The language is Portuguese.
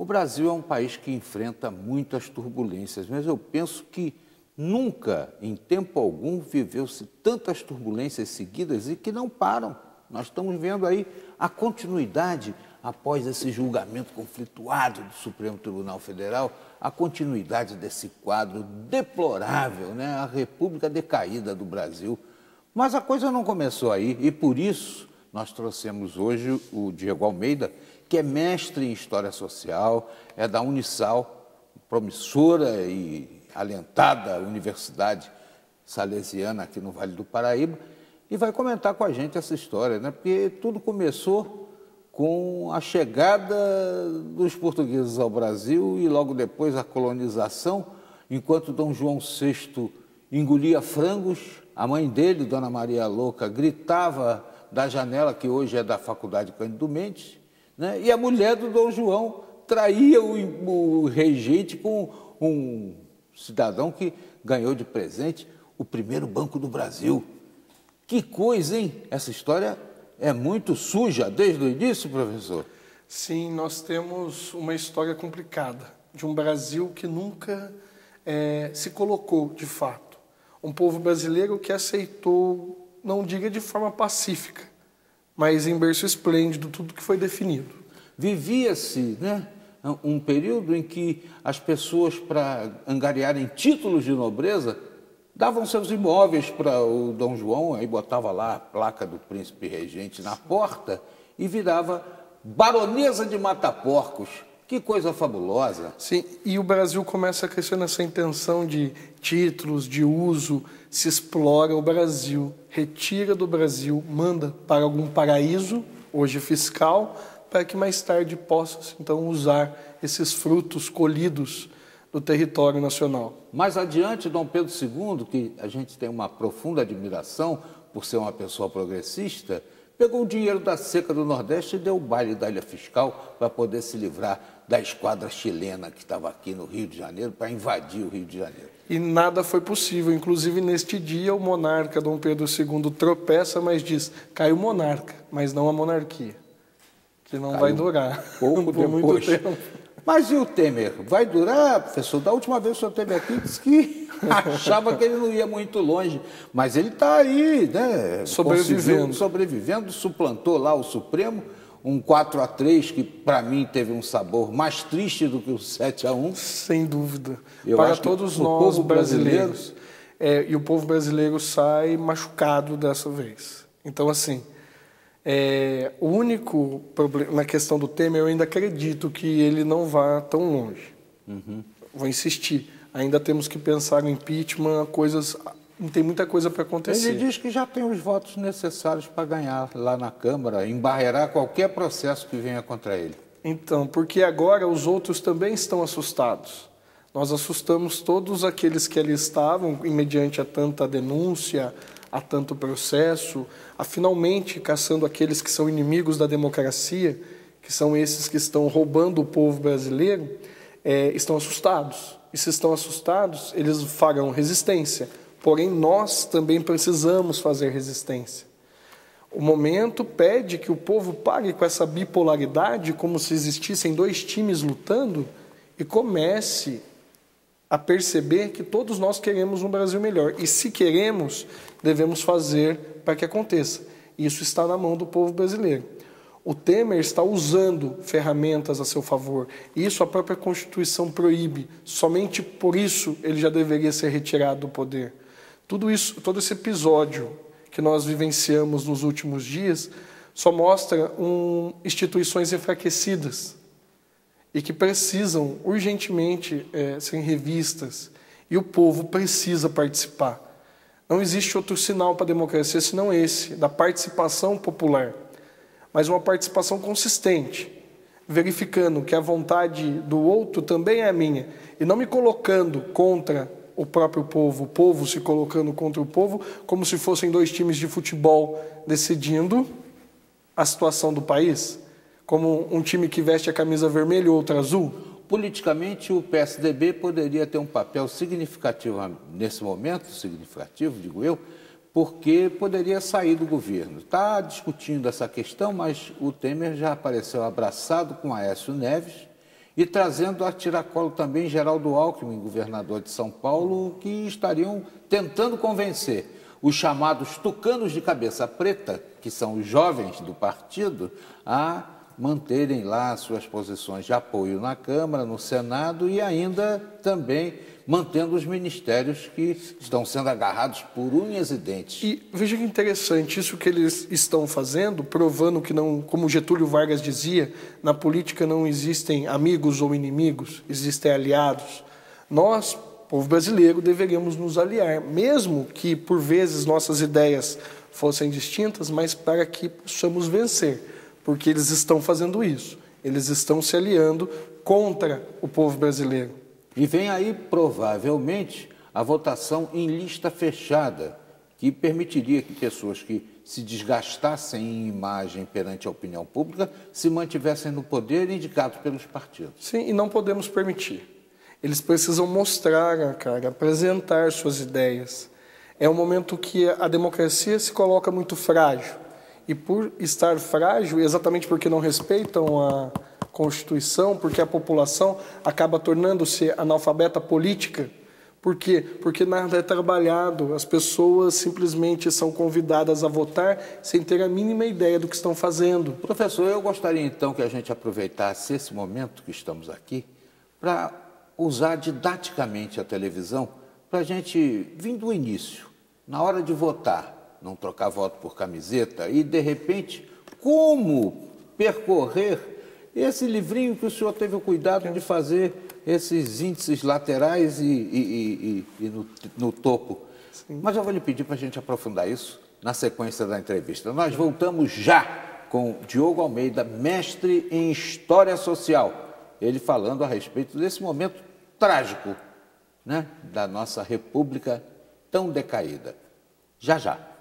O Brasil é um país que enfrenta muitas turbulências, mas eu penso que nunca, em tempo algum, viveu-se tantas turbulências seguidas e que não param. Nós estamos vendo aí a continuidade, após esse julgamento conflituado do Supremo Tribunal Federal, a continuidade desse quadro deplorável, né? A República decaída do Brasil. Mas a coisa não começou aí e, por isso, nós trouxemos hoje o Diego Almeida, que é mestre em História Social, é da Unisal, promissora e alentada Universidade Salesiana aqui no Vale do Paraíba, e vai comentar com a gente essa história, né? Porque tudo começou com a chegada dos portugueses ao Brasil e logo depois a colonização, enquanto Dom João VI engolia frangos, a mãe dele, Dona Maria Louca, gritava da janela, que hoje é da Faculdade Cândido Mendes, né? E a mulher do Dom João traía o regente com um cidadão que ganhou de presente o primeiro Banco do Brasil. Que coisa, hein? Essa história é muito suja desde o início, professor? Sim, nós temos uma história complicada de um Brasil que nunca se colocou, de fato. Um povo brasileiro que aceitou, não diga de forma pacífica, mas em berço esplêndido, tudo que foi definido. Vivia-se, né, um período em que as pessoas, para angariarem títulos de nobreza, davam seus imóveis para o Dom João, aí botava lá a placa do príncipe regente na porta e virava baronesa de Mataporcos. Que coisa fabulosa. Sim, e o Brasil começa a crescer nessa intenção de títulos, de uso, se explora o Brasil, retira do Brasil, manda para algum paraíso, hoje fiscal, para que mais tarde possa, então, usar esses frutos colhidos do território nacional. Mais adiante, Dom Pedro II, que a gente tem uma profunda admiração por ser uma pessoa progressista, pegou o dinheiro da seca do Nordeste e deu o baile da ilha fiscal para poder se livrar da esquadra chilena que estava aqui no Rio de Janeiro, para invadir o Rio de Janeiro. E nada foi possível. Inclusive, neste dia, o monarca Dom Pedro II tropeça, mas diz, caiu o monarca, mas não a monarquia, que não vai durar pouco por muito depois. tempo. Mas e o Temer? Vai durar, professor? Da última vez que o senhor esteve aqui, disse que achava que ele não ia muito longe. Mas ele está aí, né? Sobrevivendo, suplantou lá o Supremo, um 4-3 que, para mim, teve um sabor mais triste do que o 7-1. Sem dúvida. Eu para acho todos que nós, brasileiros, e o povo brasileiro sai machucado dessa vez. Então, assim, o único problema na questão do Temer, eu ainda acredito que ele não vá tão longe. Vou insistir. Ainda temos que pensar no impeachment, tem muita coisa para acontecer. Ele diz que já tem os votos necessários para ganhar lá na Câmara, embarrear qualquer processo que venha contra ele. Então, porque agora os outros também estão assustados. Nós assustamos todos aqueles que ali estavam, mediante a tanta denúncia, a tanto processo, a finalmente caçando aqueles que são inimigos da democracia, que são esses que estão roubando o povo brasileiro, estão assustados. E se estão assustados, eles farão resistência. Porém, nós também precisamos fazer resistência. O momento pede que o povo pare com essa bipolaridade, como se existissem dois times lutando, e comece a perceber que todos nós queremos um Brasil melhor. E se queremos, devemos fazer para que aconteça. Isso está na mão do povo brasileiro. O Temer está usando ferramentas a seu favor. Isso a própria Constituição proíbe. Somente por isso ele já deveria ser retirado do poder. Tudo isso, todo esse episódio que nós vivenciamos nos últimos dias só mostra instituições enfraquecidas e que precisam urgentemente serem revistas. E o povo precisa participar. Não existe outro sinal para a democracia senão esse, da participação popular. Mas uma participação consistente, verificando que a vontade do outro também é a minha, e não me colocando contra o próprio povo, o povo se colocando contra o povo, como se fossem dois times de futebol decidindo a situação do país, como um time que veste a camisa vermelha e outro azul. Politicamente, o PSDB poderia ter um papel significativo nesse momento, significativo, digo eu, porque poderia sair do governo. Está discutindo essa questão, mas o Temer já apareceu abraçado com Aécio Neves e trazendo a tiracolo também Geraldo Alckmin, governador de São Paulo, que estariam tentando convencer os chamados tucanos de cabeça preta, que são os jovens do partido, a manterem lá suas posições de apoio na Câmara, no Senado e ainda também mantendo os ministérios que estão sendo agarrados por unhas e dentes. E veja que interessante, isso que eles estão fazendo, provando que não, como Getúlio Vargas dizia, na política não existem amigos ou inimigos, existem aliados. Nós, povo brasileiro, deveríamos nos aliar, mesmo que por vezes nossas ideias fossem distintas, mas para que possamos vencer, porque eles estão fazendo isso, eles estão se aliando contra o povo brasileiro. E vem aí, provavelmente, a votação em lista fechada, que permitiria que pessoas que se desgastassem em imagem perante a opinião pública se mantivessem no poder indicados pelos partidos. Sim, e não podemos permitir. Eles precisam mostrar a cara, apresentar suas ideias. É um momento que a democracia se coloca muito frágil. E por estar frágil, exatamente porque não respeitam a Constituição, porque a população acaba tornando-se analfabeta política. Por quê? Porque nada é trabalhado, as pessoas simplesmente são convidadas a votar sem ter a mínima ideia do que estão fazendo. Professor, eu gostaria então que a gente aproveitasse esse momento que estamos aqui para usar didaticamente a televisão para a gente vir do início, na hora de votar, não trocar voto por camiseta e, de repente, como percorrer esse livrinho que o senhor teve o cuidado de fazer esses índices laterais e no topo. Sim. Mas eu vou lhe pedir para a gente aprofundar isso na sequência da entrevista. Nós voltamos já com Diogo Almeida, mestre em História Social, ele falando a respeito desse momento trágico, né, da nossa república tão decaída. Já, já.